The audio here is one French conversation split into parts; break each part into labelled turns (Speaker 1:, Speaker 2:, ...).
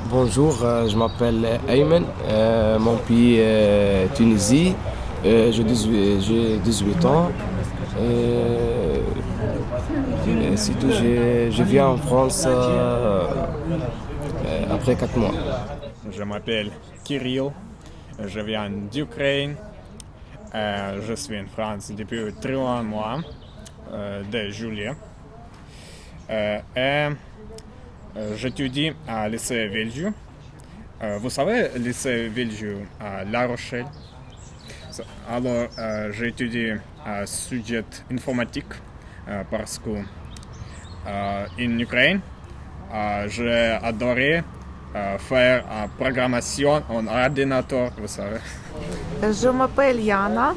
Speaker 1: Bonjour, je m'appelle Ayman, mon pays est Tunisie, j'ai 18 ans. C'est tout, je viens en France après 4 mois.
Speaker 2: Je m'appelle Kirill, je viens d'Ukraine. Je suis en France depuis 3 mois, de juillet. Et j'étudie à lycée Villedieu. Vous savez, lycée Villedieu à La Rochelle. Alors, j'étudie sujet informatique parce que en Ukraine, j'ai adoré faire programmation en ordinateur, vous savez.
Speaker 3: Je m'appelle Yana,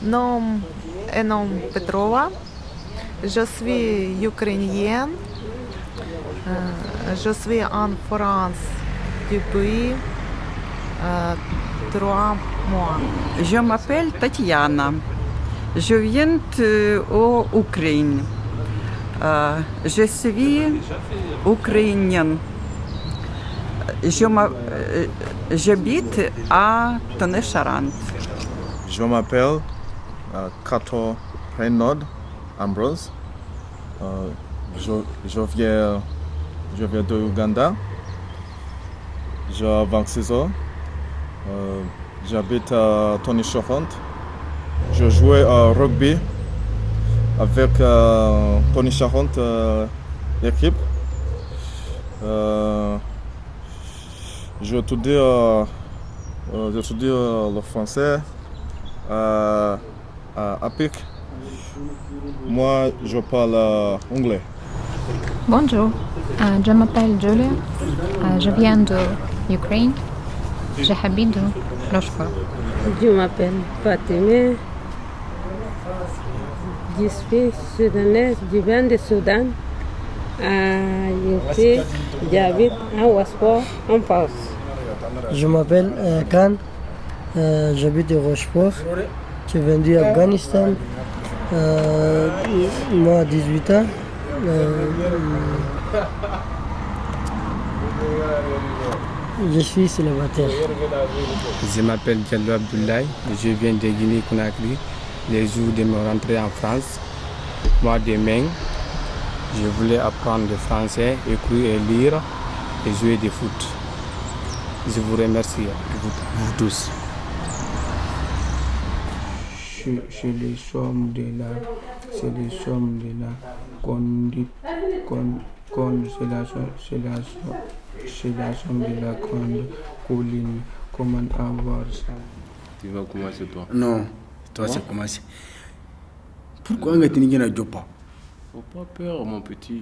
Speaker 3: nom est nom Petrova. Je suis ukrainienne. Je suis en France depuis 3 mois.
Speaker 4: Je m'appelle Tatiana. Je viens d'Ukraine. Je suis ukrainienne. J'habite à Tonnet-Charente.
Speaker 5: Je m'appelle Kato Renaud Ambrose. Je viens de Ouganda. J'ai 26 ans. J'habite à Tonnet-Charente. Je jouais au rugby avec Tonnet-Charente, l'équipe. J'étudie le français à APIC. Moi, je parle anglais.
Speaker 6: Bonjour, je m'appelle Julia, je viens de l'Ukraine, j'habite de Rochefort.
Speaker 7: Je m'appelle Fatimé, je suis soudanaise, je viens de Soudan. J'habite à Rochefort, en France.
Speaker 8: Je m'appelle Khan, j'habite à Rochefort, je viens d'Afghanistan, moi 18 ans. Je suis célibataire.
Speaker 1: Je m'appelle Diallo Abdoulaye, je viens de Guinée-Conakry. Les jours de me rentrer en France, mois de mai, je voulais apprendre le français, écrire et lire et jouer du foot. Je vous remercie, vous tous. C'est les sommes de la colline. Comment avoir ça?
Speaker 9: Tu vas commencer toi?
Speaker 10: Non, toi c'est commencé. Pourquoi on est à Jopa?
Speaker 9: Faut pas peur, mon petit.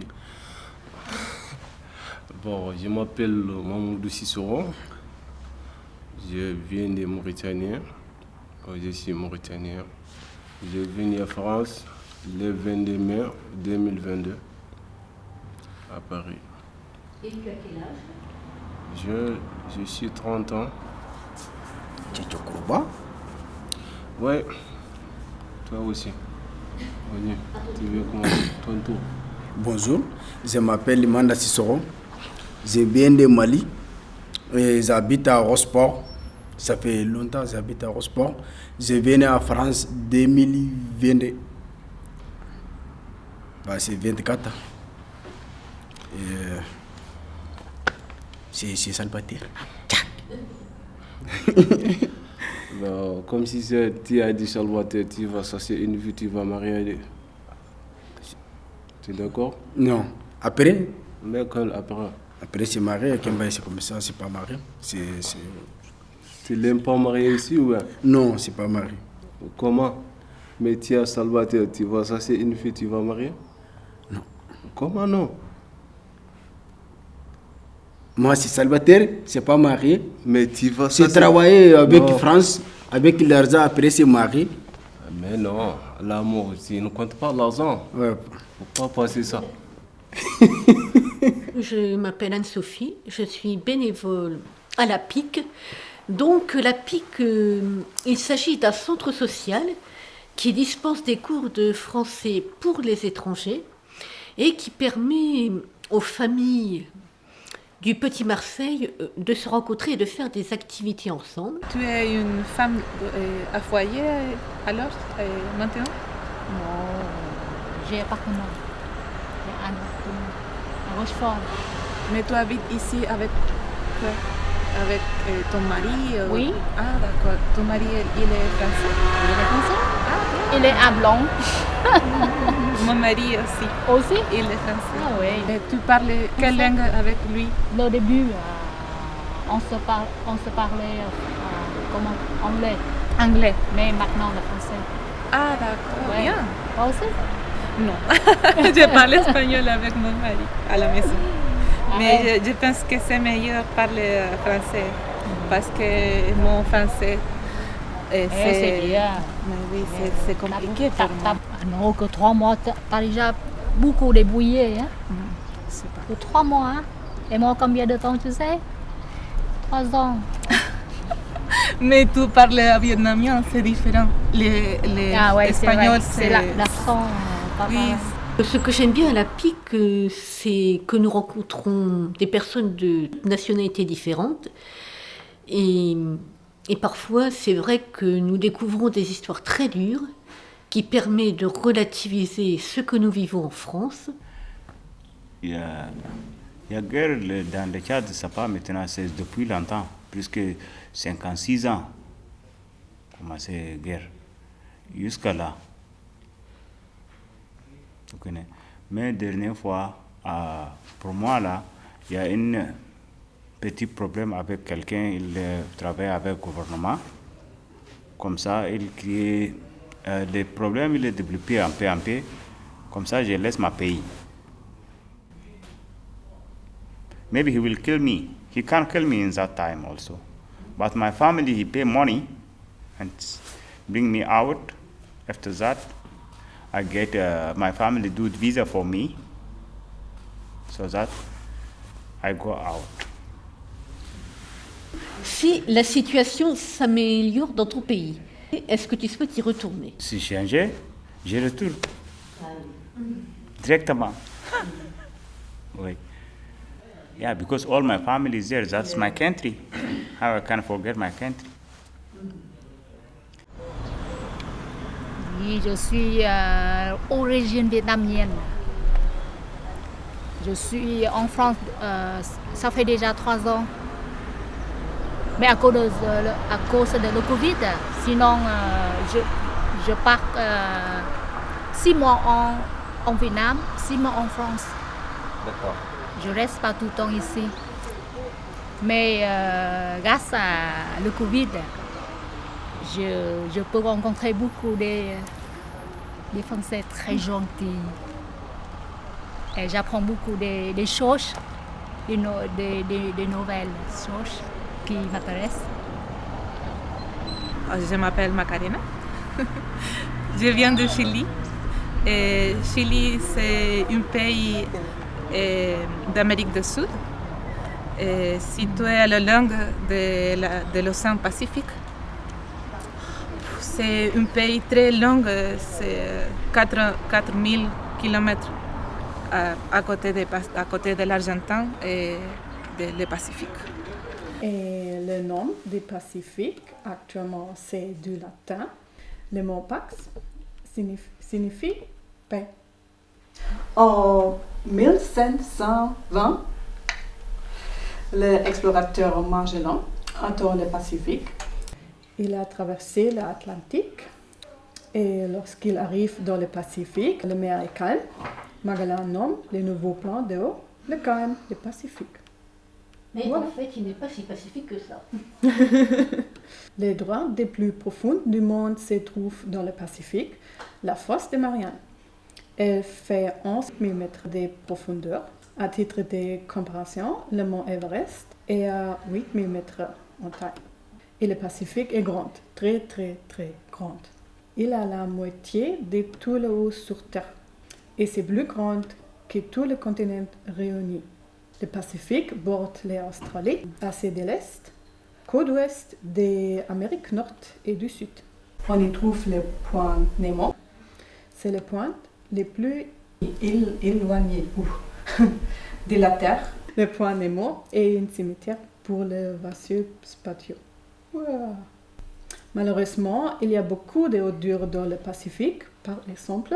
Speaker 9: Bon, je m'appelle Mamoudou Sissoro. Je viens de Mauritanie. Je suis mauritanien. Je viens en France le 22 mai 2022 à Paris.
Speaker 11: Et tu as quel âge?
Speaker 9: Je suis 30 ans.
Speaker 10: Tu es Kourba?
Speaker 9: Ouais. Toi aussi. Vas-y, tu veux commencer ton tour?
Speaker 10: Bonjour, je m'appelle Manda Sissoro. Je viens de Mali. Et j'habite à Rosport. Ça fait longtemps que j'habite à Rosport. Je viens en France 2022. C'est 24 ans. C'est célibataire.
Speaker 9: Non, comme si tu as dit célibataire, tu vas chercher une vie, tu vas marier. Tu es d'accord?
Speaker 10: Non. Après?
Speaker 9: Mais quand après?
Speaker 10: Après c'est marié, c'est comme ça, c'est pas marié.
Speaker 9: Tu n'aimes pas marier ici ou bien?
Speaker 10: Non, c'est pas marié.
Speaker 9: Comment? Mais tu es célibataire, tu vas chercher une fille, tu vas marier?
Speaker 10: Non.
Speaker 9: Comment non?
Speaker 10: Moi, c'est célibataire, c'est pas marié.
Speaker 9: Mais tu vas...
Speaker 10: C'est travailler avec France, avec l'argent, après c'est marié.
Speaker 9: Mais non, l'amour, tu ne compte pas l'argent.
Speaker 10: Ouais.
Speaker 9: Faut pas passer ça.
Speaker 11: Je m'appelle Anne-Sophie, je suis bénévole à la PIC. Donc la PIC, il s'agit d'un centre social qui dispense des cours de français pour les étrangers et qui permet aux familles du Petit Marseille de se rencontrer et de faire des activités ensemble.
Speaker 3: Tu es une femme à foyer alors, maintenant?
Speaker 6: Non, j'ai appartement. J'ai un appartement à Rochefort.
Speaker 3: Mais tu habites ici avec quoi? Avec ton mari?
Speaker 6: Oui.
Speaker 3: Ah d'accord. Ton mari, il est français?
Speaker 6: Il est français.
Speaker 3: Ah,
Speaker 6: Il est à Blanc.
Speaker 3: mon mari aussi.
Speaker 6: Aussi?
Speaker 3: Il est français.
Speaker 6: Ah oui.
Speaker 3: Et tu parles quelle langue avec lui?
Speaker 6: Au début, on se parlait comment? Anglais.
Speaker 3: Anglais.
Speaker 6: Mais maintenant, le français.
Speaker 3: Ah d'accord.
Speaker 6: Ouais.
Speaker 3: Bien.
Speaker 6: Toi aussi?
Speaker 3: Non. Je parle espagnol avec mon mari à la maison.
Speaker 6: Ah,
Speaker 3: Mais je pense que c'est meilleur parler français parce que mon français
Speaker 6: c'est bien.
Speaker 3: Mais oui, c'est compliqué pour moi.
Speaker 6: Non, que 3 mois, t'as déjà beaucoup débrouillé. Hein?
Speaker 3: C'est pas.
Speaker 6: Que 3 mois. Hein? Et moi, combien de temps, tu sais? 3 ans.
Speaker 3: Mais tu parles vietnamien, c'est différent. Les Espagnols,
Speaker 6: c'est l'accent.
Speaker 3: Oui.
Speaker 11: Ce que j'aime bien à la PIC, c'est que nous rencontrons des personnes de nationalités différentes. Et parfois, c'est vrai que nous découvrons des histoires très dures qui permettent de relativiser ce que nous vivons en France.
Speaker 12: Il y a guerre dans le Tchad, ça pas maintenant, c'est depuis longtemps, plus que 56 ans, commencé la guerre, jusqu'à là. Vous connaissez. Mais dernière fois, pour moi là, il y a un petit problème avec quelqu'un, il travaille avec le gouvernement. Comme ça, il crée des problèmes, il est développé un peu. Comme ça, je laisse ma pays. Maybe he will kill me. He can't kill me in that time also. But my family, he pay money and bring me out. After that, I get my family do visa for me, so that I go out.
Speaker 11: Si la situation s'améliore dans ton pays, est-ce que tu souhaites y retourner?
Speaker 12: Si changer, je retourne directement. Oui. Yeah, because all my family is there. That's my country. How I can forget my country?
Speaker 6: Oui, je suis origine vietnamienne. Je suis en France, ça fait déjà 3 ans. Mais à cause de le Covid, sinon je pars 6 mois en Vietnam, 6 mois en France.
Speaker 12: D'accord.
Speaker 6: Je reste pas tout le temps ici. Mais grâce à le Covid, je peux rencontrer beaucoup des Français très gentils. Et j'apprends beaucoup des choses, des nouvelles choses qui m'intéressent.
Speaker 3: Je m'appelle Macarena. Je viens de Chili. Et Chili, c'est un pays d'Amérique du Sud, situé à la longue de l'océan Pacifique. C'est un pays très long, c'est 4000 km à côté de l'Argentine et du Pacifique.
Speaker 13: Et le nom du Pacifique, actuellement, c'est du latin. Le mot Pax signifie paix.
Speaker 14: En 1520, l'explorateur Magellan atteint le Pacifique.
Speaker 13: Il a traversé l'Atlantique et lorsqu'il arrive dans le Pacifique, le mer est calme. Magellan nomme le nouveau plan d'eau le calme du Pacifique.
Speaker 11: Mais voilà. En fait, il n'est pas si pacifique que ça.
Speaker 13: Les droits des plus profonds du monde se trouvent dans le Pacifique, la fosse de Marianne. Elle fait 11 000 mètres de profondeur. À titre de comparaison, le mont Everest est à 8 000 mètres en taille. Et le Pacifique est grand, très très très grand. Il a la moitié de tout l'eau sur Terre. Et c'est plus grand que tout le continent réuni. Le Pacifique borde l'Australie, l'Asie de l'Est, côte ouest de l'Amérique nord et du sud. On y trouve le point Nemo. C'est le point le plus éloigné où de la Terre, le point Nemo et un cimetière pour les vaisseaux spatiaux. Wow. Malheureusement, il y a beaucoup d'ordures dans le Pacifique, par exemple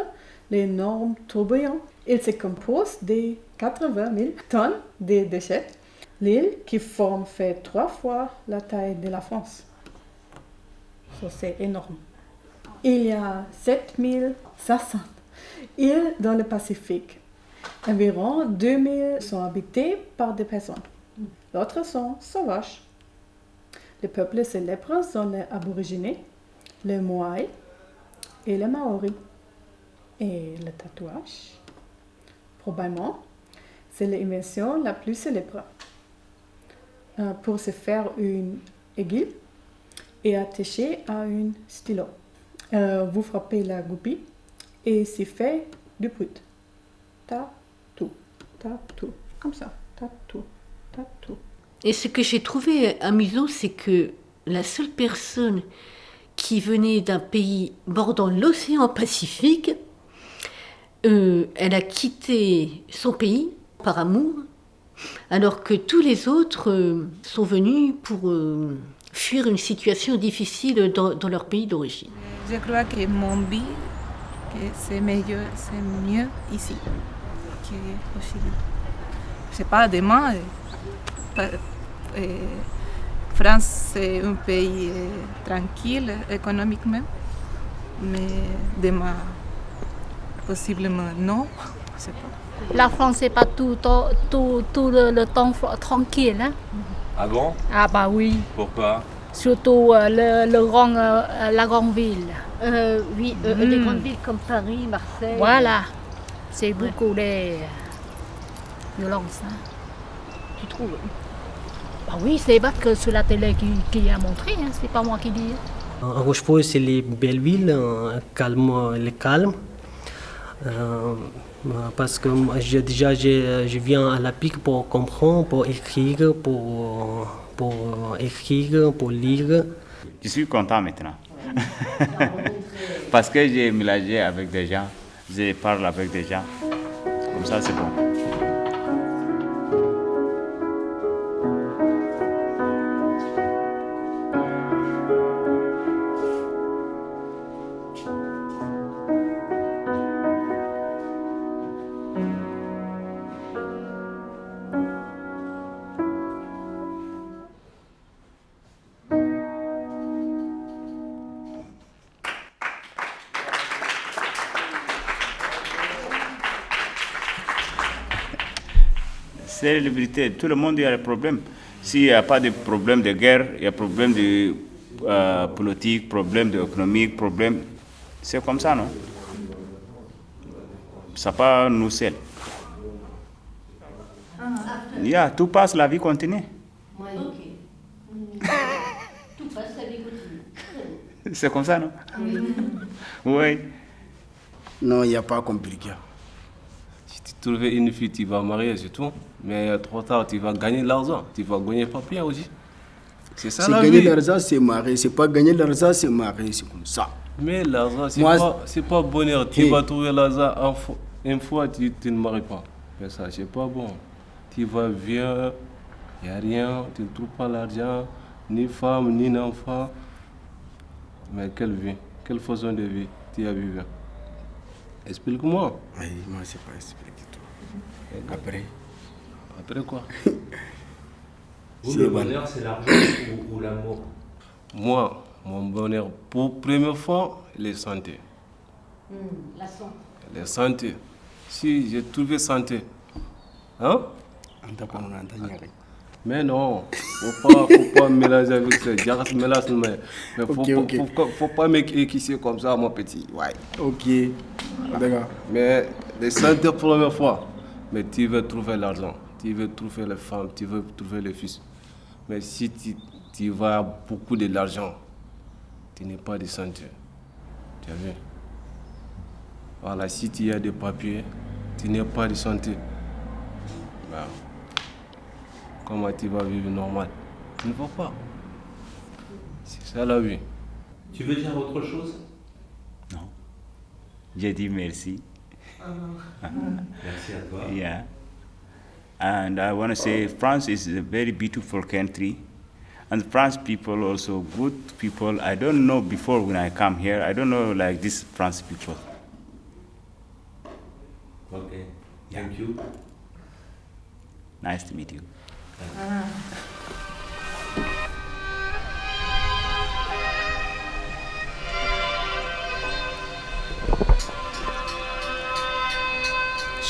Speaker 13: l'énorme tourbillon. Il se compose de 80 000 tonnes de déchets. L'île qui forme fait 3 fois la taille de la France. Ça, c'est énorme. Il y a 7500 îles dans le Pacifique. Environ 2000 sont habitées par des personnes. D'autres sont sauvages. Les peuples célèbres sont les Aborigènes, les Moai et les Maoris. Et le tatouage, probablement, c'est l'invention la plus célèbre. Pour se faire une aiguille et attacher à un stylo. Vous frappez la goupille et c'est fait du bruit. Tatou, tatou, comme ça, tatou, tatou.
Speaker 11: Et ce que j'ai trouvé amusant, c'est que la seule personne qui venait d'un pays bordant l'océan Pacifique, elle a quitté son pays par amour, alors que tous les autres sont venus pour fuir une situation difficile dans leur pays d'origine.
Speaker 3: Je crois que mon vie, c'est meilleur, c'est mieux ici qu'au Chili. Je sais pas, demain, France c'est un pays tranquille économiquement, mais demain, possiblement non, je sais pas.
Speaker 6: La France, c'est pas tout le temps tranquille. Hein?
Speaker 15: Ah bon?
Speaker 6: Ah bah oui.
Speaker 15: Pourquoi?
Speaker 6: Surtout la grande ville.
Speaker 11: Oui, les grandes villes comme Paris, Marseille.
Speaker 6: Voilà, c'est beaucoup de violence. Hein?
Speaker 11: Tu trouves?
Speaker 6: Bah oui, c'est pas que sur la télé qui a montré, hein? C'est pas moi qui dis.
Speaker 8: À Rochefort, c'est les belles villes, calme. Parce que je viens à la PIC pour comprendre, pour écrire, pour lire.
Speaker 12: Je suis content maintenant. Parce que j'ai mélangé avec des gens, je parle avec des gens. Comme ça, c'est bon. C'est la vérité. Tout le monde a des problèmes. S'il n'y a pas de problème de guerre, il y a problème de politique, problème économique, problème. C'est comme ça, non? Ça pas nous seuls. Tout passe, la vie continue.
Speaker 11: Ouais, ok. Tout passe, la vie continue.
Speaker 12: C'est comme ça, non? Oui.
Speaker 10: Non, il n'y a pas compliqué.
Speaker 9: Si tu trouves une fille, tu vas marier, c'est tout. Mais trop tard, tu vas gagner de l'argent. Tu vas gagner papier aussi. C'est ça la vie.
Speaker 10: Gagner l'argent, c'est marier. C'est pas gagner l'argent, c'est marier. C'est comme ça.
Speaker 9: Mais l'argent, c'est pas bonheur. Tu vas trouver l'argent une fois, tu ne maries pas. Mais ça, c'est pas bon. Tu vas vieux, il n'y a rien, tu ne trouves pas l'argent, ni femme, ni enfant. Mais quelle vie, quelle façon de vie tu as vécu? Explique-moi.
Speaker 10: Oui, moi, je ne sais pas expliquer tout. Après.
Speaker 9: Après quoi?
Speaker 15: Vous, le bonheur, c'est l'argent ou l'amour?
Speaker 9: Moi, mon bonheur, pour première fois, les santé.
Speaker 11: La santé.
Speaker 9: Les santé. Si j'ai trouvé santé, hein? Mais non, faut pas mélanger avec ça. Mais faut pas m'équiser comme ça, mon petit. Ouais.
Speaker 10: Ok. D'accord.
Speaker 9: Mais les santé première fois. Mais tu veux trouver l'argent, tu veux trouver les femmes, tu veux trouver les fils. Mais si tu vas beaucoup de l'argent, tu n'es pas de santé. Tu as vu? Voilà, si tu as des papiers, tu n'es pas de santé. Ben, comment tu vas vivre normal? Tu ne vas pas. C'est ça la vie.
Speaker 15: Tu veux dire autre chose?
Speaker 12: Non. J'ai dit merci.
Speaker 15: Merci à toi.
Speaker 12: Yeah. And I want to say France is a very beautiful country. And France people also good people. I don't know before when I come here. I don't know like this France people.
Speaker 15: Okay. Thank you.
Speaker 12: Nice to meet you.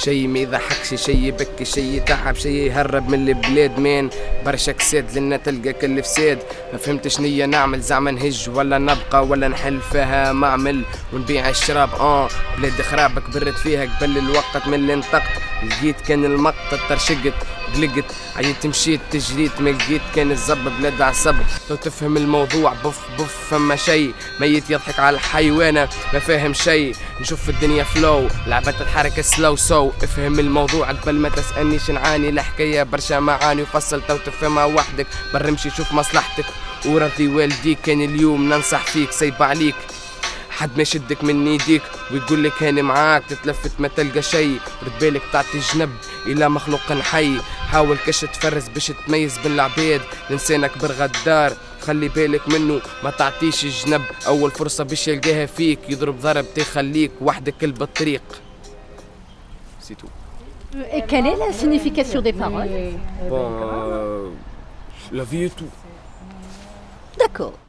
Speaker 16: شي ما يضحكش، شي يبكي، شي يتعب، شي يهرب من البلاد. مين برشا كساد لنا تلقى كل فساد. ما فهمتش نية نعمل زعما نهج ولا نبقى ولا نحل فيها معمل ونبيع الشراب. بلاد خراب كبرت فيها قبل الوقت من اللي نطقت. لقيت كان المقطع ترشقت قلقت عيت مشيت تجريت ما لقيت كان الزب بلاد عصب. لو تفهم الموضوع بف بف فما شي ميت يضحك على الحيوانة ما فاهم شي. نشوف الدنيا فلو لعبة تتحرك سلو سو. افهم الموضوع قبل ما تسألنيش نعاني. الحكاية برشا معاني وفصل تو تفهمها وحدك. برمشي شوف مصلحتك ورضي والديك. كان اليوم ننصح فيك سيب عليك حد ما يشدك من يديك ويقول لك هاني معاك تتلفت ما تلقى شي. رد بالك تعطي جنب الى مخلوق حي. حاول كش تفرز باش تميز بين العباد. لسانك برغدار خلي بالك منه ما تعطيش الجنب. اول فرصة باش يلقاها فيك يضرب ضرب تخليك وحدك بالطريق. C'est tout.
Speaker 11: Et quelle est la signification des paroles?
Speaker 16: Bon, la vie est tout.
Speaker 11: D'accord.